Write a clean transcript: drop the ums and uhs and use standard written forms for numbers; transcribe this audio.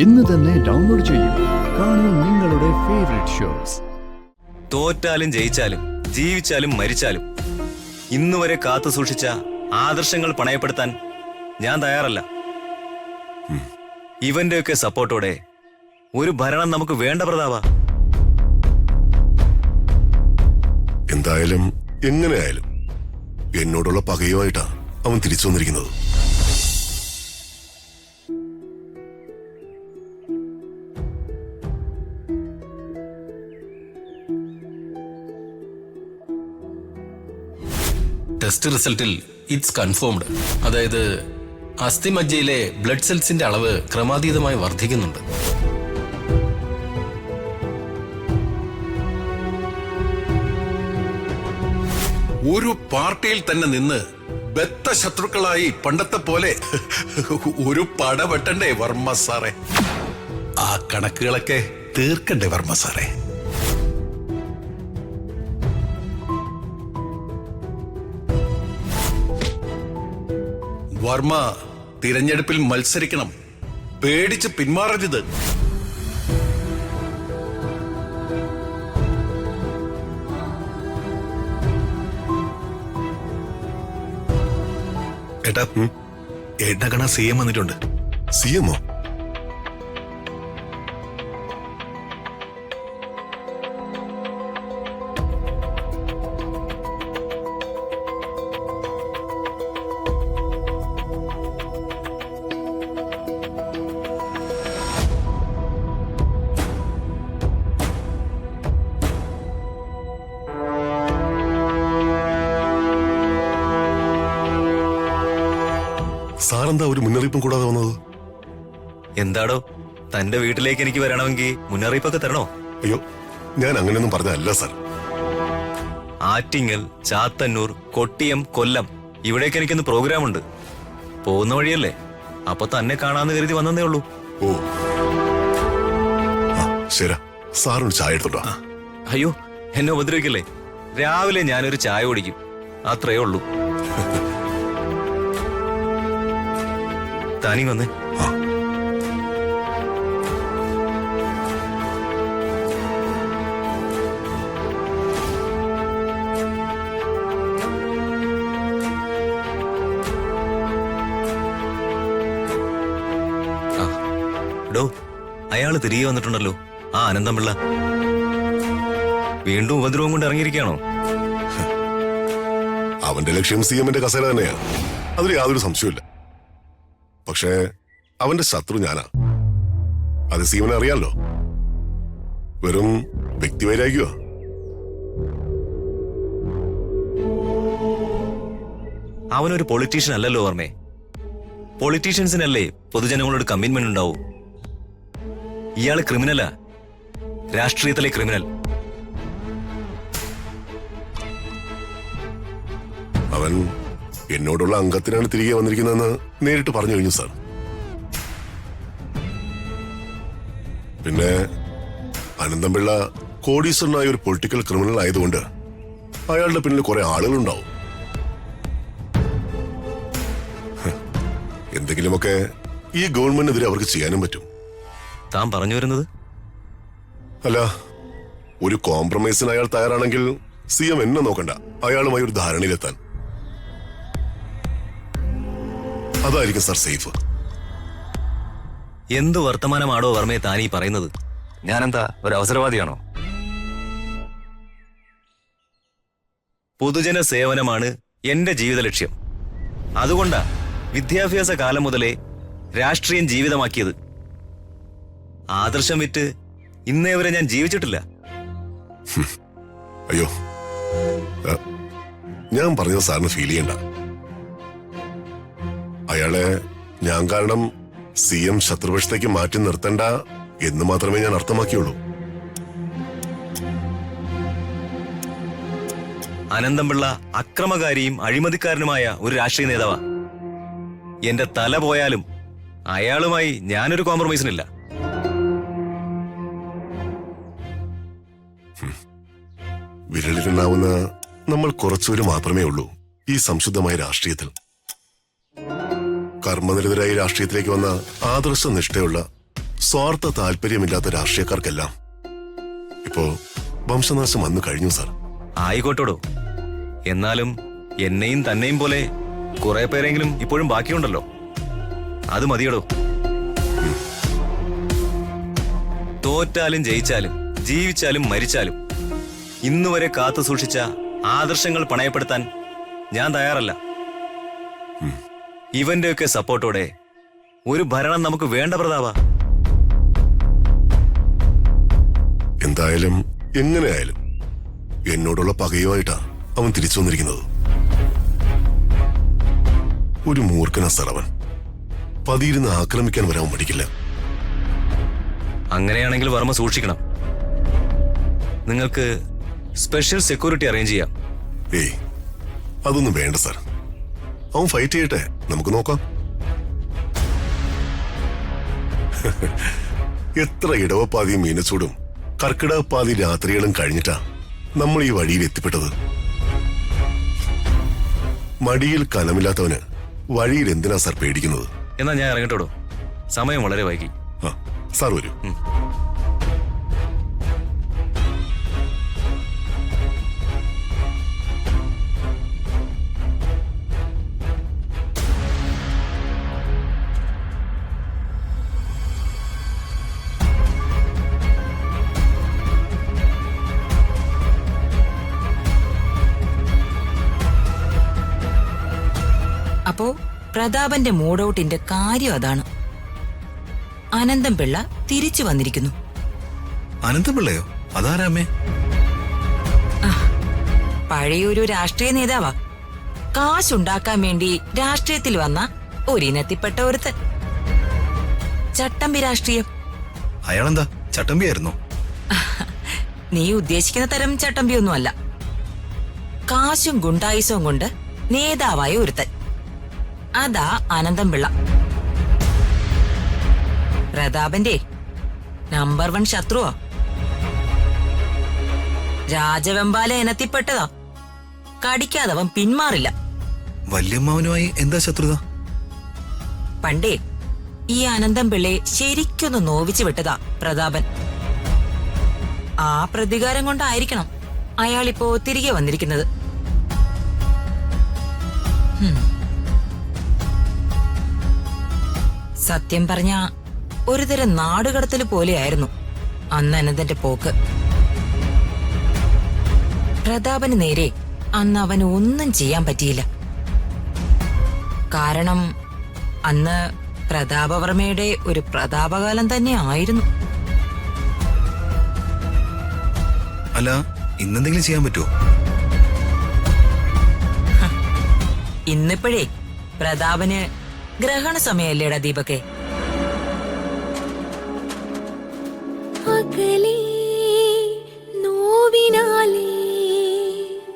ഇന്ന് തന്നെ ഡൗൺലോഡ് ചെയ്യൂ. കാണൂ നിങ്ങളുടെ ഫേവറേറ്റ് ഷോസ്. തോറ്റാലും ജയിച്ചാലും ജീവിച്ചാലും മരിച്ചാലും ഇന്നുവരെ കാത്തു സൂക്ഷിച്ച ആദർശങ്ങൾ പണയപ്പെടുത്താൻ ഞാൻ തയ്യാറല്ല. ഇവന്റെയൊക്കെ സപ്പോർട്ടോടെ ഒരു ഭരണം നമുക്ക് വേണ്ട പ്രതാപ. എന്തായാലും എങ്ങനെയായാലും എന്നോടുള്ള പകയുമായിട്ടാ അവൻ തിരിച്ചു വന്നിരിക്കുന്നത്. ടെസ്റ്റ് റിസൾട്ടിൽ ഇറ്റ്സ് കൺഫേംഡ്. അതായത് അസ്ഥിമജ്ജയിലെ ബ്ലഡ് സെൽസിന്റെ അളവ് ക്രമാതീതമായി വർദ്ധിക്കുന്നുണ്ട്. ഒരു പാർട്ടിയിൽ തന്നെ നിന്ന് ബദ്ധ ശത്രുക്കളായി പണ്ടത്തെ പോലെ ഒരു പട വെട്ടണ്ടേ വർമ്മ സാറേ? ആ കണക്കുകളൊക്കെ തീർക്കണ്ടേ വർമ്മ സാറേ? വർമ്മ തിരഞ്ഞെടുപ്പിൽ മത്സരിക്കണം, പേടിച്ച് പിന്മാറരുത്. ഏട്ടാ, ഏട്ടാ കാണാൻ CM വന്നിട്ടുണ്ട്. CMോ? സാറെന്താ ഒരു മുന്നറിയിപ്പും കൂടാതെ വന്നത്? എന്താടോ, തന്റെ വീട്ടിലേക്ക് എനിക്ക് വരണമെങ്കിൽ മുന്നറിയിപ്പൊക്കെ തരണോ? അയ്യോ, ഞാൻ അങ്ങനെയൊന്നും പറഞ്ഞതല്ല സാർ. ആറ്റിങ്ങൽ, ചാത്തന്നൂർ, കൊട്ടിയം, കൊല്ലം ഇവിടേക്ക് എനിക്കൊന്ന് പ്രോഗ്രാം ഉണ്ട്. പോകുന്ന വഴിയല്ലേ, അപ്പൊ തന്നെ കാണാന്ന് കരുതി വന്നതേ ഉള്ളൂ. ഓ ശരി, സാറിന് ചായ എടുത്തോട്ടോ. അയ്യോ, എന്നെ ഉപദ്രവിക്കല്ലേ. രാവിലെ ഞാനൊരു ചായ കുടിക്കും, അത്രയേ ഉള്ളൂ. താനീ വന്നേ. ഡോ, അയാള് തിരികെ വന്നിട്ടുണ്ടല്ലോ, ആ അനന്തംപിള്ള. വീണ്ടും ഉപദ്രവം കൊണ്ട് ഇറങ്ങിയിരിക്കുകയാണോ? അവന്റെ ലക്ഷ്യം CMന്റെ കസേര തന്നെയാ, അതിൽ യാതൊരു സംശയമില്ല. പക്ഷേ അവന്റെ ശത്രു ഞാനാ, അത് CMനെ അറിയാലോ. വെറും വ്യക്തിവൈരാഗ്യോ? അവനൊരു പൊളിറ്റീഷ്യൻ അല്ലല്ലോ ഓർമ്മേ. പൊളിറ്റീഷ്യൻസിനല്ലേ പൊതുജനങ്ങളോട് കമ്മിറ്റ്മെന്റ് ഉണ്ടാവൂ. ഇയാള് ക്രിമിനലാ, രാഷ്ട്രീയത്തിലെ ക്രിമിനൽ. അവൻ എന്നോടുള്ള അംഗത്തിനാണ് തിരികെ വന്നിരിക്കുന്നതെന്ന് നേരിട്ട് പറഞ്ഞു കഴിഞ്ഞു സാർ. പിന്നെ അനന്തംപിള്ള കോടീശ്വരനായ ഒരു പൊളിറ്റിക്കൽ ക്രിമിനൽ ആയതുകൊണ്ട് അയാളുടെ പിന്നിൽ കുറെ ആളുകളുണ്ടാവും. എന്തെങ്കിലുമൊക്കെ ഈ ഗവൺമെന്റിനെതിരെ അവർക്ക് ചെയ്യാനും പറ്റും. താൻ പറഞ്ഞു വരുന്നത്? അല്ല, ഒരു കോംപ്രമൈസിന് അയാൾ തയ്യാറാണെങ്കിൽ CM എന്നെ നോക്കണ്ട, അയാളുമായി ഒരു ധാരണയിലെത്താൻ. അതായിരിക്കും സാർ സേഫ്. എന്ത് വർത്തമാനമാണോ വർമ്മയെ താനീ പറയുന്നത്? ഞാനെന്താ ഒരു അവസരവാദിയാണോ? പൊതുജന സേവനമാണ് എന്റെ ജീവിത ലക്ഷ്യം. അതുകൊണ്ടാ വിദ്യാഭ്യാസ കാലം മുതലേ രാഷ്ട്രീയം ജീവിതമാക്കിയത്. ആദർശം വിറ്റ് ഇന്നേ വരെ ഞാൻ ജീവിച്ചിട്ടില്ല. അയ്യോ, ഞാൻ പറഞ്ഞത് സാറിന് ഫീൽ ചെയ്യണ്ട. അയാളെ ഞാൻ കാരണം CM ശത്രുപക്ഷത്തേക്ക് മാറ്റി നിർത്തണ്ട എന്ന് മാത്രമേ ഞാൻ അർത്ഥമാക്കിയുള്ളൂ. അനന്തംപിള്ള അക്രമകാരിയും അഴിമതിക്കാരനുമായ ഒരു രാഷ്ട്രീയ നേതാവാ. എന്റെ തല പോയാലും അയാളുമായി ഞാനൊരു കോംപ്രമൈസിനില്ല. വിരലിലുണ്ടാവുന്ന നമ്മൾ കുറച്ചുപേര് മാത്രമേ ഉള്ളൂ ഈ സംശുദ്ധമായ രാഷ്ട്രീയത്തിൽ. കർമ്മനിരതരായി രാഷ്ട്രീയത്തിലേക്ക് വന്ന ആദർശ നിഷ്ഠയുള്ള സ്വാർത്ഥ താല്പര്യമില്ലാത്ത രാഷ്ട്രീയക്കാർക്കെല്ലാം ഇപ്പോ വംശനാശം വന്നു കഴിഞ്ഞു സാർ. ആയിക്കോട്ടോടോ. എന്നാലും എന്നെയും തന്നെയും പോലെ കുറെ പേരെങ്കിലും ഇപ്പോഴും ബാക്കിയുണ്ടല്ലോ. അത് മതിയടോ. തോറ്റാലും ജയിച്ചാലും ജീവിച്ചാലും മരിച്ചാലും ഇന്നുവരെ കാത്തു സൂക്ഷിച്ച ആദർശങ്ങൾ പണയപ്പെടുത്താൻ ഞാൻ തയ്യാറല്ല. ഇവന്റെയൊക്കെ സപ്പോർട്ടോടെ ഒരു ഭരണം നമുക്ക് വേണ്ട പ്രതാപ. എന്തായാലും എങ്ങനെയായാലും എന്നോടുള്ള പകയുമായിട്ടാ അവൻ തിരിച്ചു വന്നിരിക്കുന്നത്. ഒരു മൂർഖനാ സാർ അവൻ. പതിയിരുന്ന് ആക്രമിക്കാൻ വരാൻ മടിക്കില്ല. അങ്ങനെയാണെങ്കിൽ വർമ്മ സൂക്ഷിക്കണം. നിങ്ങൾക്ക് സ്പെഷ്യൽ സെക്യൂരിറ്റി അറേഞ്ച് ചെയ്യാം. ഏയ്, അതൊന്നും വേണ്ട സാർ. അവൻ ഫൈറ്റ് ചെയ്യട്ടെ, നമുക്ക് നോക്കാം. എത്ര ഇടവപ്പാതിയും മീനച്ചൂടും കർക്കിടകപ്പാതി രാത്രികളും കഴിഞ്ഞിട്ടാ നമ്മൾ ഈ വഴിയിൽ എത്തിപ്പെട്ടത്. മടിയിൽ കനമില്ലാത്തവന് വഴിയിൽ എന്തിനാ സാർ പേടിക്കുന്നത്? എന്നാ ഞാൻ ഇറങ്ങട്ടോടോ. സമയം വളരെ വൈകി. ആ, സാർ വരൂ. അപ്പോ പ്രതാപന്റെ മൂഡൌട്ടിന്റെ കാര്യം അതാണ്. അനന്തം പിള്ള തിരിച്ചു വന്നിരിക്കുന്നു. അനന്തപിള്ളയോ? അതാരാമേ? പഴയൊരു രാഷ്ട്രീയ നേതാവാ. കാശുണ്ടാക്കാൻ വേണ്ടി രാഷ്ട്രീയത്തിൽ വന്ന ഒരിനത്തിപ്പെട്ട ഒരുത്തൻ. ചട്ടമ്പി രാഷ്ട്രീയം. അയാളെന്താ ചട്ടമ്പിയായിരുന്നോ? നീ ഉദ്ദേശിക്കുന്ന തരം ചട്ടമ്പിയൊന്നുമല്ല. കാശും ഗുണ്ടായുസവും കൊണ്ട് നേതാവായ ഒരുത്തൻ. അതാ അനന്തം പിള്ള. പ്രതാപന്റെ നമ്പർ 1 ശത്രുവാ. രാജവെമ്പാല ഇനത്തിൽപ്പെട്ടതാ. കടിക്കാതവൻ പിന്മാറില്ല. വല്യമ്മാവനുമായി എന്താ ശത്രുത? പണ്ടേ ഈ അനന്തം പിള്ളയെ ശരിക്കൊന്ന് നോവിച്ചു വിട്ടതാ പ്രതാപൻ. ആ പ്രതികാരം കൊണ്ടായിരിക്കണം അയാളിപ്പോ തിരികെ വന്നിരിക്കുന്നത്. സത്യം പറഞ്ഞ ഒരുതരം നാടുകടത്തല് പോലെയായിരുന്നു അന്ന് അനന്തന്റെ പോക്ക്. പ്രതാപന് നേരെ അന്ന് അവന് ഒന്നും ചെയ്യാൻ പറ്റിയില്ല. കാരണം അന്ന് പ്രതാപവർമ്മയുടെ ഒരു പ്രതാപകാലം തന്നെ ആയിരുന്നു. അല്ല, ഇന്നെന്തെങ്കിലും ചെയ്യാൻ പറ്റുമോ? ഇന്നിപ്പോഴേ പ്രതാപന് ഗ്രഹണ സമയല്ലേടാ ദീപകെ.